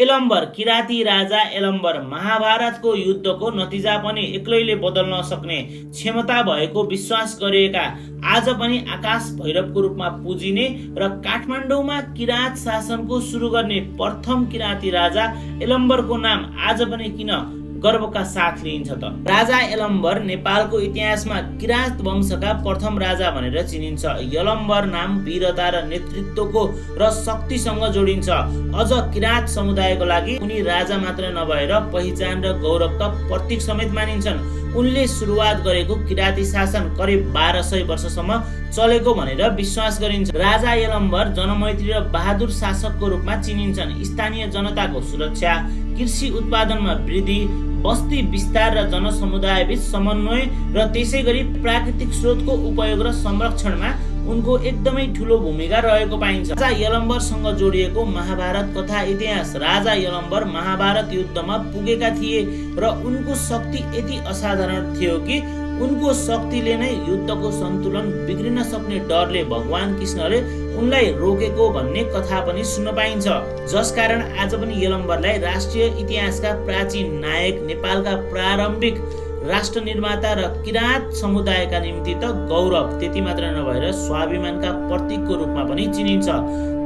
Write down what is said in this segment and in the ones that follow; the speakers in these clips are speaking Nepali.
यलम्बर किराती राजा यलम्बर महाभारतको युद्धको नतिजा पनि एक्लैले बदल्न सक्ने क्षमता भएको विश्वास गरिएका आज पनि आकाश भैरवको रूपमा पूजिने र काठमाडौँमा किरात शासनको सुरु गर्ने प्रथम किराती राजा यलम्बरको नाम आज पनि किन गर्वका साथ लिइन्छ त? राजा यलम्बर नेपालको इतिहासमा किरात वंशका प्रथम राजा भनेर चिनिन्छ। यलम्बर नाम वीरता र नेतृत्वको र शक्तिसँग जोडिन्छ। अझ किरात समुदायको लागि उनी राजा मात्र नभएर पहिचान र गौरवका प्रतीक समेत मानिन्छन्। उनले सुरुवात गरेको किराती शासन करिब 1200 वर्षसम्म चलेको भनेर विश्वास गरिन्छ। राजा यलम्बर जनमैत्री र बहादुर शासकको रूपमा चिनिन्छन्। स्थानीय जनताको सुरक्षा, कृषि उत्पादनमा वृद्धि, बस्ती विस्तार र जनसमुदाय बीच समन्वय र त्यसै गरी प्राकृतिक स्रोतको उपयोग र संरक्षणमा उनको एकदमै ठूलो भूमिका रहेको पाइन्छ। राजा यलम्बरसँग जोडिएको महाभारत कथा इतिहास। राजा यलम्बर महाभारत युद्धमा पुगेका थिए र उनको शक्ति यति असाधारण थियो कि उनको शक्तिले नै युद्धको सन्तुलन बिग्रिन सक्ने डरले भगवान कृष्णले उनलाई रोकेको भन्ने कथा पनि सुन्न पाइन्छ। जसकारण आज पनि यलम्बरलाई राष्ट्रिय इतिहासका प्राचीन नायक, नेपालका प्रारम्भिक राष्ट्र निर्माता र किरात समुदायका निम्ति त गौरव त्यति मात्र नभएर स्वाभिमानका प्रतीकको रूपमा पनि चिनिन्छ।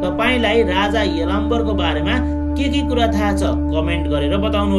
तपाईलाई राजा यलम्बरको बारेमा के कुरा थाहा छ? कमेन्ट गरेर बताउनु।